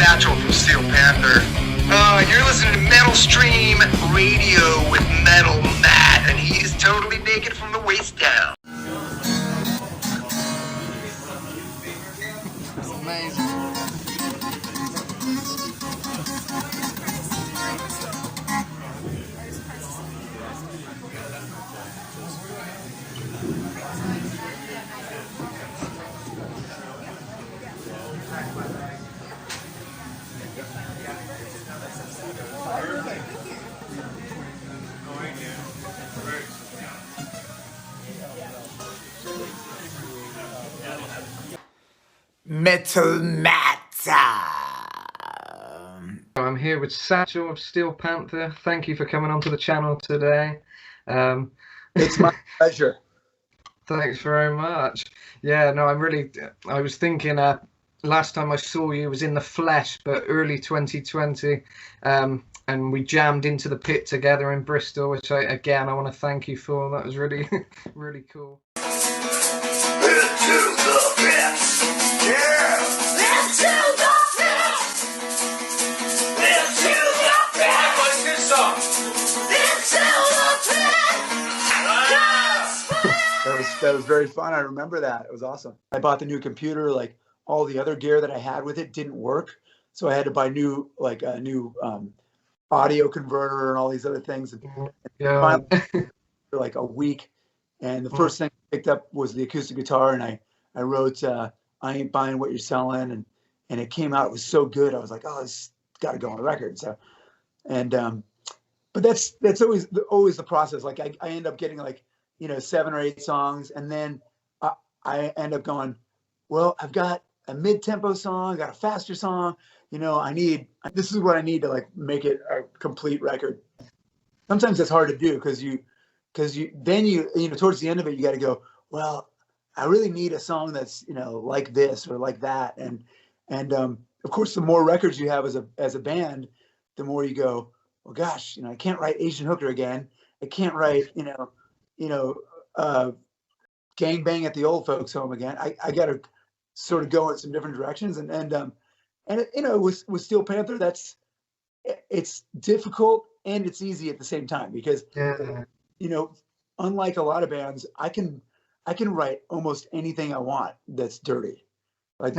Satchel from Steel Panther. You're listening to Metal Stream Radio with Metal Matt, and he's totally naked from the waist down. That's amazing. Metal Matt. I'm here with Satchel of Steel Panther. Thank you for coming onto the channel today. It's my pleasure. Thanks very much. Yeah, no, I was thinking last time I saw you was in the flesh, but early 2020, and we jammed into the pit together in Bristol, which I want to thank you for. That was really, really cool. Into the pit! Yeah! Into the pit! Into the pit! What's this song? Into the pit! That was very fun. I remember that. It was awesome. I bought the new computer. Like all the other gear that I had with it didn't work, so I had to buy new audio converter and all these other things. And finally, for like a week, and the first thing I picked up was the acoustic guitar, and I wrote "I Ain't Buying What You're Selling," and it came out. It was so good. I was like, oh, this got to go on the record. So, but that's always the process. Like I end up getting like 7 or 8 songs, and then I end up going, well, I've got a mid-tempo song, got a faster song. This is what I need to like make it a complete record. Sometimes it's hard to do because you towards the end of it, you got to go, well, I really need a song that's like this or like that, and of course, the more records you have as a band, the more you go, well, gosh, I can't write Asian Hooker again. I can't write Gang Bang at the Old Folks Home again. I got to sort of go in some different directions, and with Steel Panther, it's difficult and it's easy at the same time because unlike a lot of bands, I can write almost anything I want that's dirty, like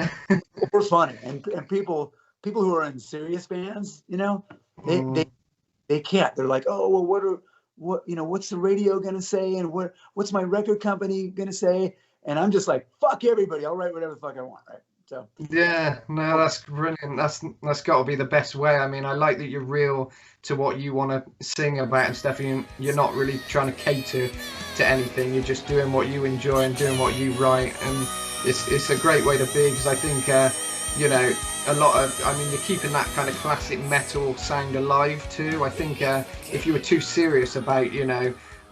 or funny, and people who are in serious bands, they can't. They're like, oh well, what's the radio gonna say, and what's my record company gonna say? And I'm just like, fuck everybody, I'll write whatever the fuck I want, right? So yeah, no, that's brilliant. That's got to be the best way. I mean, I like that you're real to what you want to sing about and stuff. You're not really trying to cater to anything. You're just doing what you enjoy and doing what you write, and it's a great way to be, because I think you're keeping that kind of classic metal sound alive too. I think if you were too serious about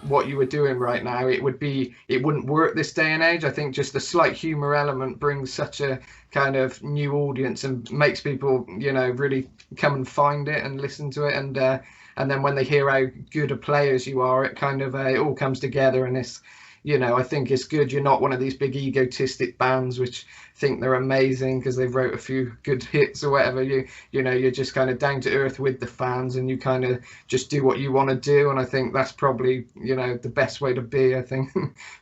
what you were doing right now, it wouldn't work this day and age. I think just the slight humor element brings such a kind of new audience and makes people really come and find it and listen to it, and then when they hear how good a players you are, it kind of it all comes together, and it's I think it's good you're not one of these big egotistic bands which think they're amazing because they've wrote a few good hits or whatever. You're just kind of down to earth with the fans, and you kind of just do what you want to do, and I think that's probably the best way to be, I think,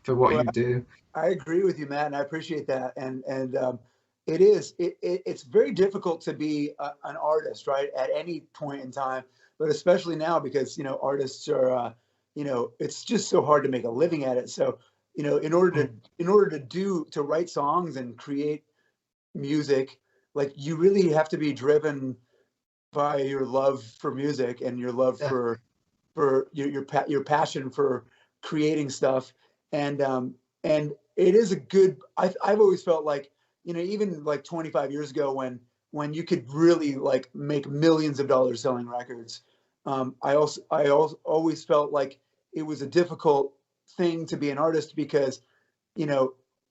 for what you do. I agree with you, Matt, and I appreciate that. And it's very difficult to be an artist, right, at any point in time, but especially now because artists are it's just so hard to make a living at it. So, in order to write songs and create music, like you really have to be driven by your love for music and your love for your passion for creating stuff. And it is a good, I've always felt like, even like 25 years ago when you could really like make millions of dollars selling records, I always felt like it was a difficult thing to be an artist because, a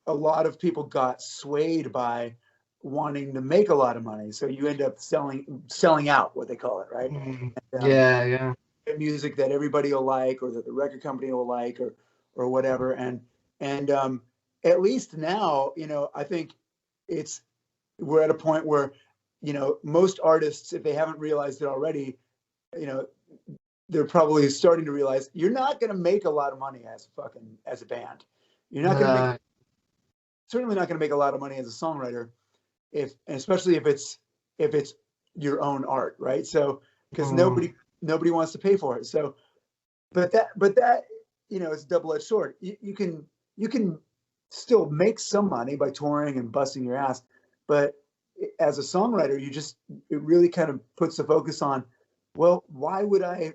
lot of people got swayed by wanting to make a lot of money. So you end up selling out, what they call it, right? Yeah. Music that everybody will like, or that the record company will like, or whatever. And at least now, I think we're at a point where you know, most artists, if they haven't realized it already, you know, they're probably starting to realize you're not going to make a lot of money as a band. You're not going to make, certainly not going to make a lot of money as a songwriter, especially if it's your own art, right? So because nobody wants to pay for it. So, but that you know, it's a double-edged sword. You can still make some money by touring and busting your ass, but as a songwriter, it really kind of puts the focus on, well, why would I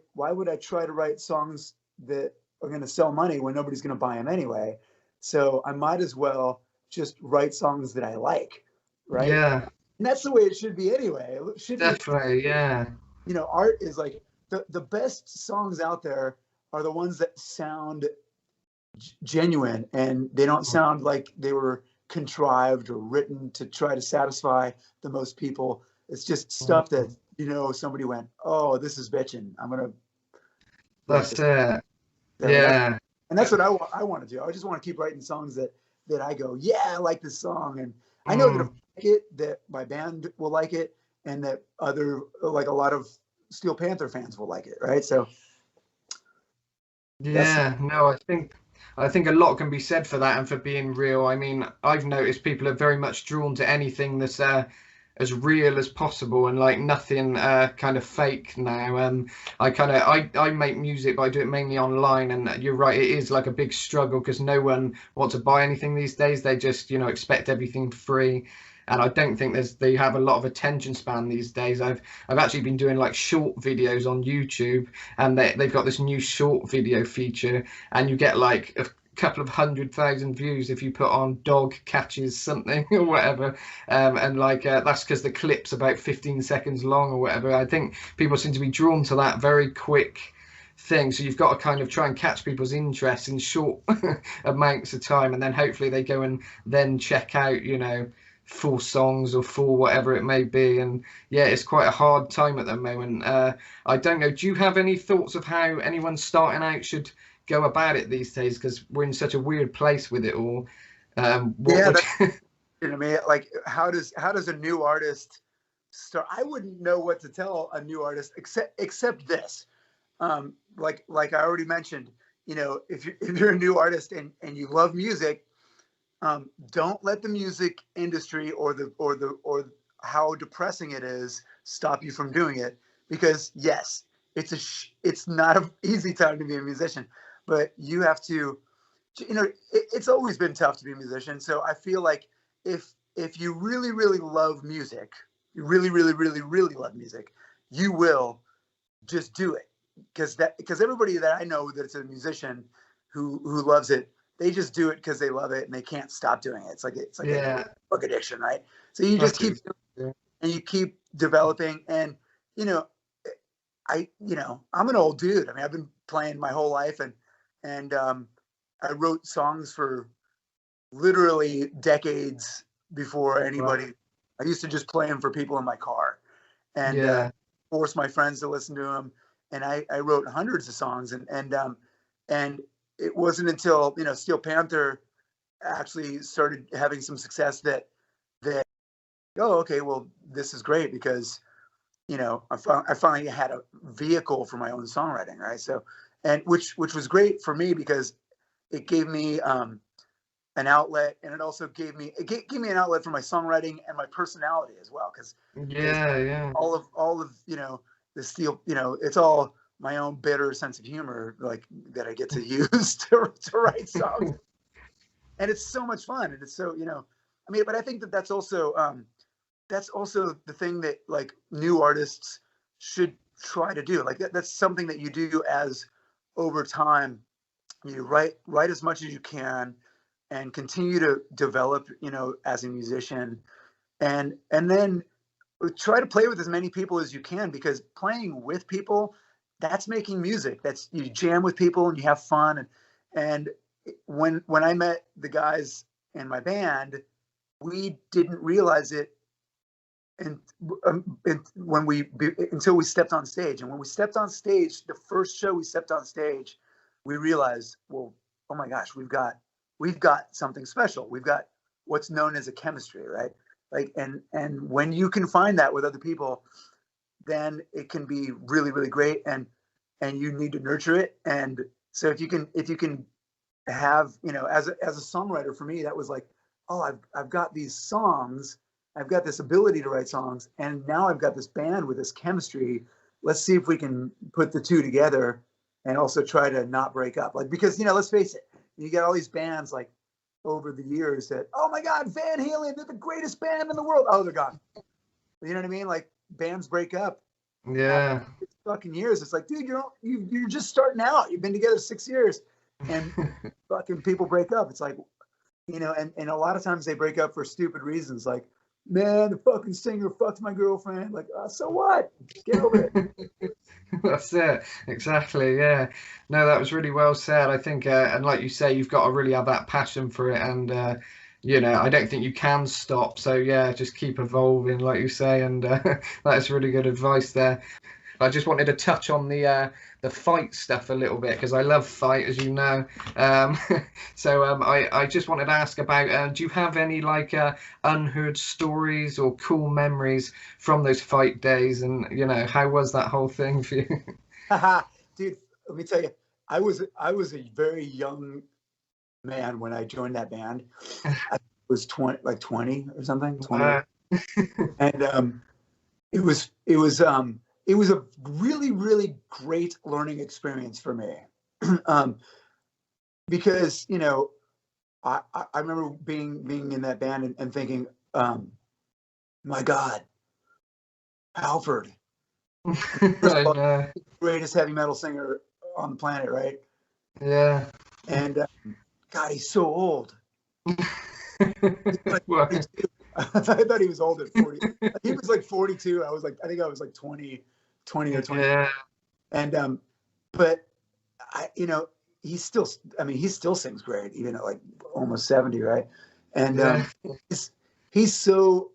try to write songs that are going to sell money when nobody's going to buy them anyway? So I might as well just write songs that I like, right? Yeah. And that's the way it should be anyway. It should Definitely, be, yeah. you know, art is like the best songs out there are the ones that sound genuine, and they don't sound like they were contrived or written to try to satisfy the most people. It's just stuff that, you know, somebody went, oh, this is bitchin'. I'm gonna. That's it. Yeah. And that's what I want to do. I just want to keep writing songs that I go, yeah, I like this song, and I know that if I like it, that my band will like it, and that like a lot of Steel Panther fans will like it, right? So. Yeah, no, I think a lot can be said for that and for being real. I mean, I've noticed people are very much drawn to anything that's as real as possible and like nothing kind of fake now. I make music, but I do it mainly online, and you're right, it is like a big struggle because no one wants to buy anything these days. They just, you know, expect everything free. And I don't think they have a lot of attention span these days. I've actually been doing like short videos on YouTube, and they've got this new short video feature, and you get like a couple of 100,000 views if you put on dog catches something or whatever, and like that's because the clip's about 15 seconds long or whatever. I think people seem to be drawn to that very quick thing, so you've got to kind of try and catch people's interest in short amounts of time, and then hopefully they go and then check out, you know, full songs or full whatever it may be. And yeah, it's quite a hard time at the moment. I don't know, do you have any thoughts of how anyone starting out should go about it these days, because we're in such a weird place with it all? You know, I mean, like how does a new artist start? I wouldn't know what to tell a new artist except this. Like I already mentioned, you know, if you're a new artist and you love music, don't let the music industry or how depressing it is stop you from doing it. Because yes, it's not an easy time to be a musician, but you have to, you know, it's always been tough to be a musician. So I feel like if you really, really love music, you really, really, really, really love music, you will just do it. Because everybody that I know that's a musician who loves it, they just do it because they love it and they can't stop doing it. It's like a book addiction, right? So you just keep doing it, and you keep developing. And you know, I'm an old dude. I mean, I've been playing my whole life, and I wrote songs for literally decades before anybody. Wow. I used to just play them for people in my car, and force my friends to listen to them. And I wrote hundreds of songs, and it wasn't until, you know, Steel Panther actually started having some success that oh, okay, well, this is great, because, you know, I finally had a vehicle for my own songwriting, right? So, and which was great for me because it gave me an outlet, and it also gave me an outlet for my songwriting and my personality as well, because all of you know, the Steel, you know, it's all my own bitter sense of humor, like, that I get to use to write songs. And it's so much fun. And it's so, you know, I mean, but I think that's also the thing that like new artists should try to do. Like that's something that you do as over time, you write as much as you can and continue to develop, you know, as a musician, and then try to play with as many people as you can, because playing with people, that's making music. That's, you jam with people and you have fun. And when I met the guys in my band, we didn't realize it until we stepped on stage. And when we stepped on stage, the first show we stepped on stage, we realized, well, oh my gosh, we've got something special. We've got what's known as a chemistry, right? Like, and when you can find that with other people, then it can be really, really great. And you need to nurture it. And so if you can have, as a songwriter, for me, that was like, oh, I've got these songs, I've got this ability to write songs, and now I've got this band with this chemistry. Let's see if we can put the two together and also try to not break up. Like, because, let's face it, you get all these bands like over the years that, oh my God, Van Halen, they're the greatest band in the world. Oh, they're gone. You know what I mean? Like, bands break up. Yeah. Fucking years. It's like, dude, you're just starting out. You've been together 6 years, and fucking people break up. It's like, and a lot of times they break up for stupid reasons. Like, man, the fucking singer fucked my girlfriend. Like, so what? Get over it. That's it. Exactly. Yeah. No, that was really well said. I think, and like you say, you've got to really have that passion for it, and I don't think you can stop. So yeah, just keep evolving, like you say, and that's really good advice there. I just wanted to touch on the fight stuff a little bit, because I love fight, as you know. So I just wanted to ask about, do you have any like unheard stories or cool memories from those fight days? And how was that whole thing for you? Dude, let me tell you, I was a very young man when I joined that band. I was 20 or something. 20. And it was a really, really great learning experience for me. Because, I remember being in that band and thinking, my God, Halford, greatest heavy metal singer on the planet, right? Yeah. And God, he's so old. I thought he was older, 40. He was like 42. I think I was like 20 or 20. Yeah. And but he still sings great, even at like almost 70, right? And he's so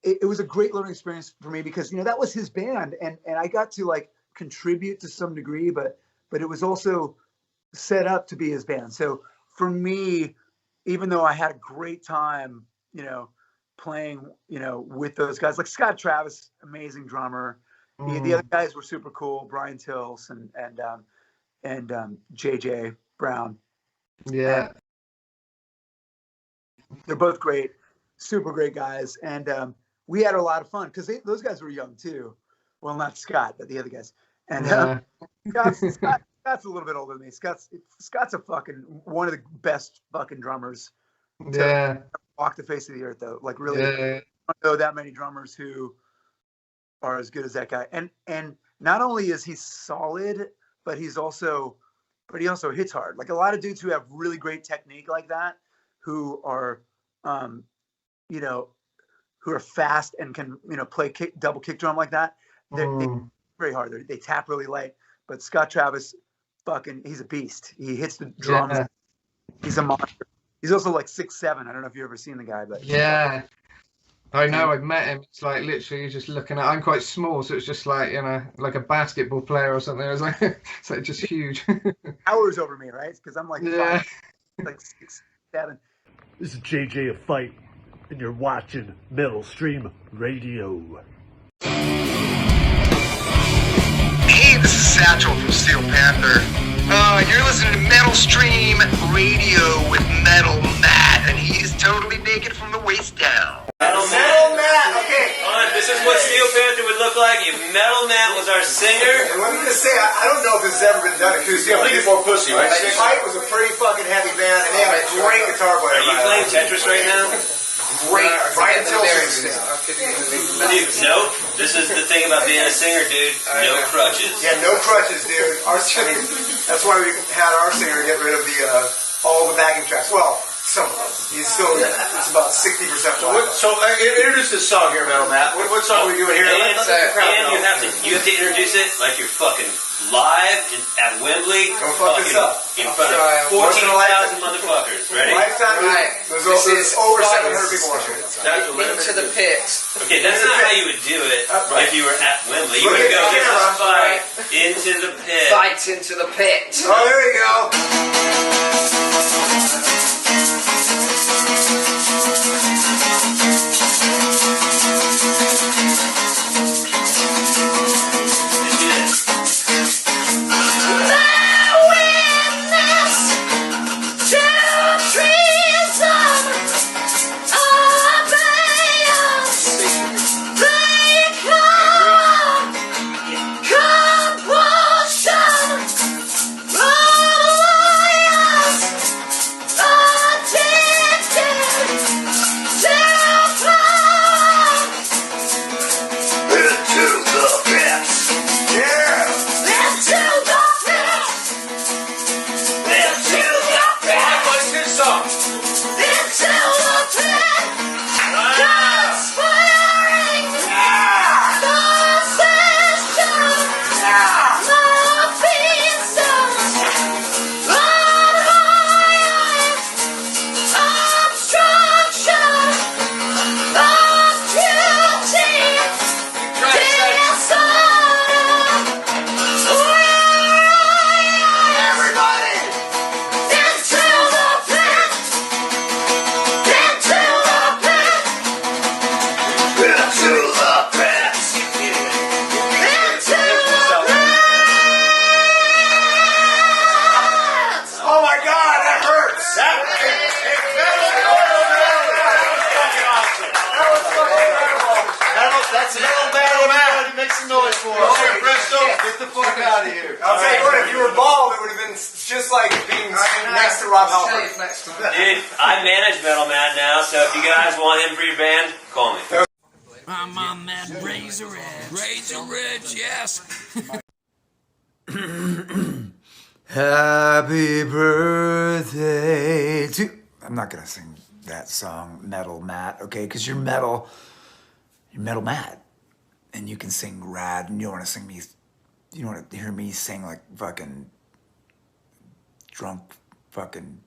it was a great learning experience for me, because that was his band, and I got to like contribute to some degree, but it was also set up to be his band. So for me, even though I had a great time, playing, with those guys, like Scott Travis, amazing drummer. The other guys were super cool, Brian Tills and JJ Brown. Yeah. They're both great, super great guys. And we had a lot of fun, because those guys were young too. Well, not Scott, but the other guys. And Scott's a little bit older than me. Scott's a fucking one of the best fucking drummers to walk the face of the earth, though. Like, really, I don't know that many drummers who are as good as that guy. And not only is he solid, but he also hits hard. Like, a lot of dudes who have really great technique like that, who are who are fast and can play double kick drum like that. They very hard. They tap really light. But Scott Travis, he's a beast. He hits the drums. Yeah. He's a monster. He's also like 6'7". I don't know if you've ever seen the guy, but yeah, I know. I've met him. It's like literally just looking at. I'm quite small, so it's just like like a basketball player or something. I was like, it's like just huge. Towers over me, right? Because I'm like 5, like 6'7". This is JJ of Fight, and you're watching Metal Stream Radio. Hey, this is Satchel from Steel Panther. You're listening to Metal Stream Radio with Metal Matt, and he's totally naked from the waist down. Metal Matt, okay. This is what Steel Panther would look like if Metal Matt was our singer. And let me just say, I don't know if this has ever been done acoustic. I think it's more pussy, right? Pipe was a pretty fucking heavy band, and they had a great guitar player. Are you playing Tetris right now? Great. Brian Tills. Dude, no. This is the thing about being a singer, dude. No crutches. Yeah, no crutches, dude. That's why we had our singer get rid of all the backing tracks. Well, some of them. It's about 60% black. So introduce this song here, Metal Matt. What song are we doing here? And you have to introduce it like you're fucking live at Wembley. Don't fuck this up. In front of 14,000 motherfuckers. Ready? Lifetime. Right. There's over 700 people watching. Into the pit. Okay, that's not how you would do it if you were at Wembley. You would go, this is fight into the pit. Fight into the pit. Oh, there you go. some noise for us. Hey, Bristol, get the fuck out of here. I'll tell you what, if you were bald, it would have been just like being next to Rob Halford. Dude, I manage Metal Matt now, so if you guys want him for your band, call me. I'm on that Razor Edge. Razor Edge, yes. Happy birthday to... I'm not going to sing that song, Metal Matt, okay? Because you're Metal Matt. And you can sing rad, and you don't want to sing me... You don't want to hear me sing like fucking... drunk fucking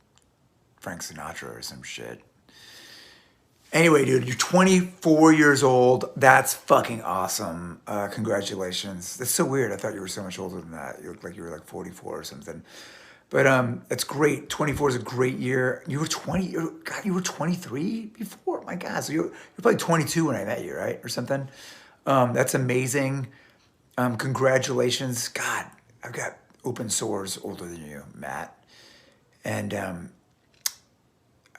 Frank Sinatra or some shit. Anyway, dude, you're 24 years old. That's fucking awesome. Congratulations. That's so weird. I thought you were so much older than that. You looked like you were like 44 or something. But it's great. 24 is a great year. You were 20. God, you were 23 before. My God, so you're probably 22 when I met you, right, or something. That's amazing. Congratulations. God, I've got open sores older than you, Matt. And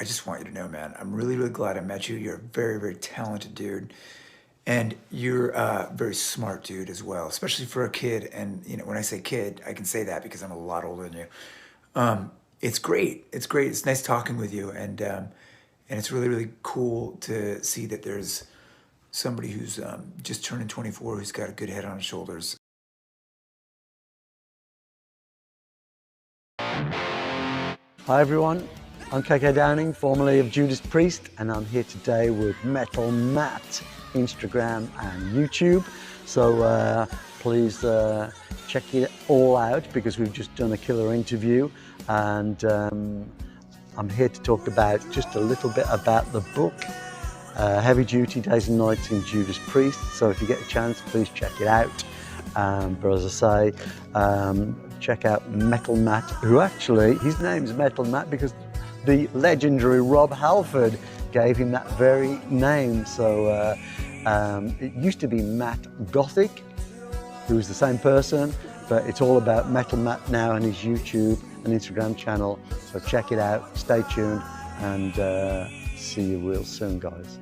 I just want you to know, man, I'm really, really glad I met you. You're a very, very talented dude. And you're a very smart dude as well, especially for a kid. And, you know, when I say kid, I can say that because I'm a lot older than you. It's great. It's great. It's nice talking with you. And it's really, really cool to see that there's somebody who's just turning 24 who's got a good head on his shoulders. Hi, everyone. I'm KK Downing, formerly of Judas Priest, and I'm here today with Metal Matt, Instagram and YouTube. So please check it all out because we've just done a killer interview, and I'm here to talk about just a little bit about the book, Heavy Duty Days and Nights in Judas Priest. So if you get a chance, please check it out. But as I say, check out Metal Matt, who actually, his name's Metal Matt because the legendary Rob Halford gave him that very name. So it used to be Matt Gothic, who was the same person, but it's all about Metal Matt now and his YouTube and Instagram channel. So check it out, stay tuned, and see you real soon, guys.